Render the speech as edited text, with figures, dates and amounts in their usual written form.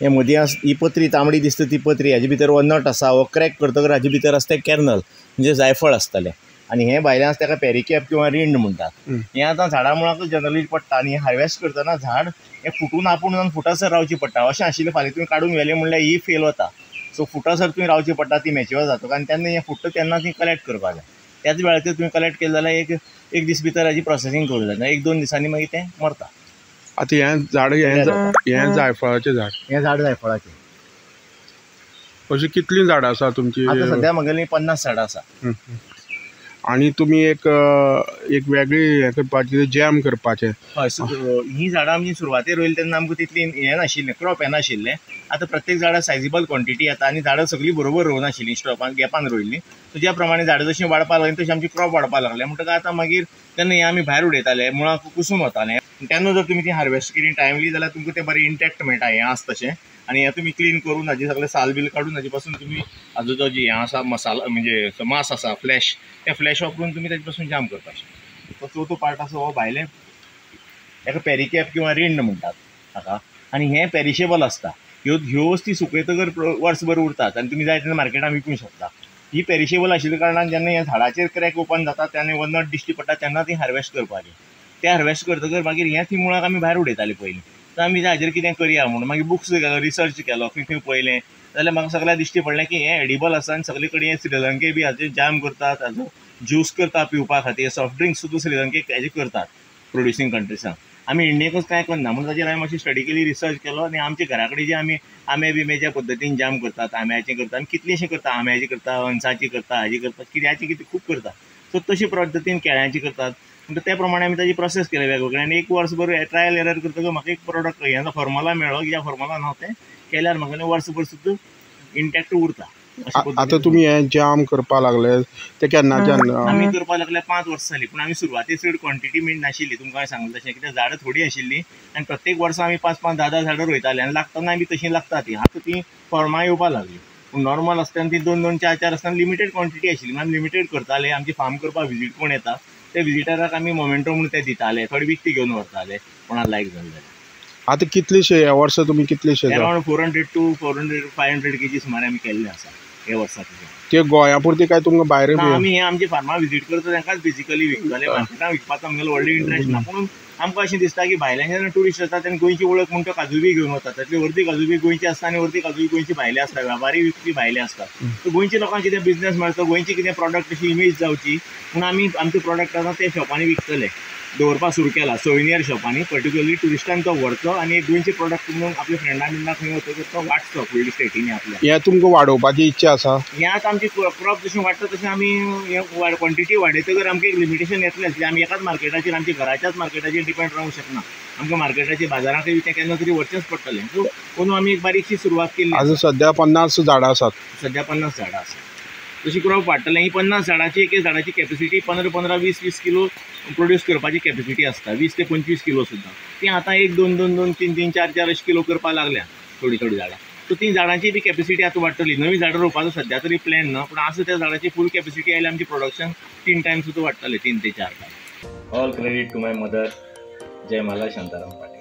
हे मदीं ही पत्री तांबडी दिसता ती पत्री, हाजे भितर हो नट आसा, हो क्रॅक करतकर हाजे भितर आसता तें कॅर्नल म्हणजे जायफळ आसतलें, आनी हे भायल्यान आसता ताका पॅरिकॅप किंवा रिंड म्हणटात। हें आतां झाडां मुळाकूच जनरली पडटा आनी हार्वेस्ट करतना झाड हें फुटून आपूण फुटासर रावची पडटा। अशें आशिल्लें फाल्यां तुवें काडून व्हेलें म्हणल्यार ही फेल वता, सो फुटासर तुवें रावची पडटा ती मॅच्युअर जातकच, आनी तेन्ना हें फुट्टा तेन्ना ती कलेक्ट करपा जाय। त्याच वेळार तुवें कलेक्ट केलें जाल्यार एक दीस भितर हाजी प्रोसेसींग करूं जाय, 1-2 दिसांनी मागीर तें मरता। आतां हें जायफळाचें झाड, हें झाड जायफळाचें। अशीं कितलीं झाडां आसा तुमची? आतां सद्या म्हगेलीं 50 झाडां आसा। आनी तुमी एक वेगळी हें करपाचें, जॅम करपाचें। हय, हीं झाडां आमी सुरवातेर रोयलीं तेन्ना आमकां तितली हें नाशिल्लें, क्रॉप येनाशिल्लें। आतां प्रत्येक झाडां सायजेबल क्वॉन्टिटी येता आनी झाडां सगळीं बरोबर रोवनाशिल्लीं, स्टॉपान गॅपान रोयिल्लीं। सो ज्या प्रमाणे झाडां जशीं वाडपाक लागलीं तशी आमची क्रॉप वाडपाक लागलें, म्हणटकच आतां मागीर तेन्ना हें आमी भायर उडयताले, मुळाक कुसून वतालें। तेन्ना जर तुमी ती हार्वेस्ट केली टायमली जाल्यार तुमकां तें बरें इंटॅक्ट मेळटा, हें आसा तशें। आनी हें तुमी क्लीन करून हाजें सगळें साल बील काडून हाजे पासून तुमी हाजो जो हें आसा मसालो म्हणजे मांस आसा फ्लॅश, तें फ्लॅश वापरून तुमी ताजे पासून जाम करपाक शकता। तो चवथो पार्ट आसा हो भायलें, ताका पॅरिकॅप किंवा रिंड म्हणटात ताका, आनी हें पॅरिशेबल आसता। ह्यो वस्ती सुकयतकर वर्सभर उरतात आनी तुमी जाय तेन्ना मार्केटान विकूंक शकता। ही पॅरिशेबल आशिल्ल्या कारणान जेन्ना ह्या झाडाचेर क्रॅक ओपन जाता तेन्ना वो नट दिश्टी पडटा तेन्ना ती हार्वेस्ट करपाची। ते हार्वेस्ट करतकर मागीर हें ती मुळाक आमी भायर उडयताले पयलीं। तर आमी हाजेर कितें करया म्हणून मागीर बुक्स केलो, रिसर्च केलो, खंय खंय पळयलें जाल्यार म्हाका सगळ्याक दिश्टी पडलें की हें एडिबल आसा आनी सगळे कडेन श्रीलंके बी हाजे जॅम करतात, हाजो ज्यूस करता पिवपा खातीर, सॉफ्ट ड्रिंक्स सुद्दां श्रीलंकेक हेजे करतात प्रोड्युसींग कंट्रीसान। आमी इंडियेकूच कांय करना म्हणून ताजेर हांवें मातशी स्टडी केली, रिसर्च केलो आनी आमचे घरा कडेन जे आमी आंबे बिंबे ज्या पद्दतीन जॅम करतात, आंब्याचें करतात आनी कितलींशीं करता, आंब्याचीं करता, अणसाचीं करता, हाजी करतात, कित्याचीं कितें खूब करता। सो तशे पद्दतीन केळ्यांचीं करतात, म्हणटा त्या प्रमाणे आमी ताजी प्रोसेस केली वेगवेगळे आनी 1 वर्सभर ट्रायल एरर करतकर म्हाका एक प्रोडक्ट हें फॉर्मुला मेळ्ळो, ज्या फॉर्मुलान हांव तें केल्यार म्हाका वर्सभर सुद्दां इंटॅक्ट उरता। आतां तुमी हें जॅम करपा लागले ते केन्नाच्यान? आमी करपा लागले 5 वर्सां जालीं, पूण आमी सुरवातेर चड क्वॉन्टिटी नाशिल्ली, तुमकां हांवें सांगलें तशें, कित्याक झाडां थोडी आशिल्लीं आनी प्रत्येक वर्सा आमी 5-5, 10-10 झाडां रोयताले आनी लागतना आमी तशीं लागता तीं। आतां तीं फॉर्मां येवपा लागलीं, पूण नॉर्मल आसतना ती 2-2, 4-4 आसतना लिमिटेड क्वॉन्टिटी आशिल्ली, आमी लिमिटेड करताले। आमचे फार्म करपाक विजीट कोण येता ते विजिटराक आमी मोमेंटो म्हणून ते दिताले, थोडे विकती घेवन व्हरताले कोणाक लायक जालें जाल्यार। आतां कितलेशे ह्या वर्सा तुमी कितलेशे? अरावंड 400 to 500 kg सुमार आमी केल्लें आसा हे वर्साक। ते गोंया पुरती काय तुमकां भायर? आमी हे आमचे फार्मार विजीट करता तांकांच बेजिकली विकताले, मार्केटान विकपाचो आमगेलो व्हडलो इंट्रस्ट ना। पूण आमकां अशें दिसता की भायल्यान जेन्ना ट्युरिस्ट येता तेन्ना गोंयची वळख म्हणटा काजू बी घेवन वतात, तातली अर्दी काजू बी गोंयची आसता आनी अर्दी काजू गोंयची भायले आसता, व्यापारी विकपी भायले आसता। सो गोंयच्या लोकांक कितें बिजनेस मेळचो, गोंयची कितें प्रॉडक्ट अशी इमेज जावची म्हणून आमी आमचे प्रॉडक्ट आसा ते शॉपांनी विकतले, दवरपा सुरू केला सोविनियर शॉपांनी, पर्टिक्युलरली ट्युरिस्टांक तो व्हरचो आनी एक गोंयचे प्रॉडक्ट म्हणून आपल्या फ्रेंडा बिंडा खंय वतकर तो वाटचो फुडली स्टेटींनी आपल्या। हें तुमकां वाडोवपाची इच्छा आसा? हें आतां आमची क्रॉप जशी वाडटा तशें आमी हें क्वॉन्टिटी वाडयतकर आमकां एक लिमिटेशन येतलें, आमी एकाच मार्केटाचेर आमच्या घराच्याच मार्केटाचेर डिपेंड रावंक शकना, आमकां मार्केटाचेर बाजाराकय तें केन्ना तरी व्हरचेंच पडटलें। सो म्हणून आमी एक बारीकशी सुरवात केली। आतां सद्या 50 झाडां आसात? सद्या 50 झाडां आसात। जशी क्रॉप वाडटलें ही 50 झाडांची एक झाडाची कॅपेसिटी 15-15, 20-20 किलो प्रोड्यूस करपाची कॅपेसिटी आसता, 20 ते 25 किलो सुद्दां। ती आतां 1-2, 2-2, 3-3, 4-4 अशी किलो करपाक लागल्या थोडी थोडी झाडां। सो ती झाडांची बी कॅपेसिटी आतां वाडटली, नवी झाडां रोवपाचो सद्या तरी प्लॅन ना, पूण आसा त्या झाडाची फूल कॅपेसिटी आयल्यार आमची प्रोडक्शन 3 टायम्स सुद्दां वाडटलें, 3 ते 4 times. All credit to my mother. Jaymala Shantaram Patil.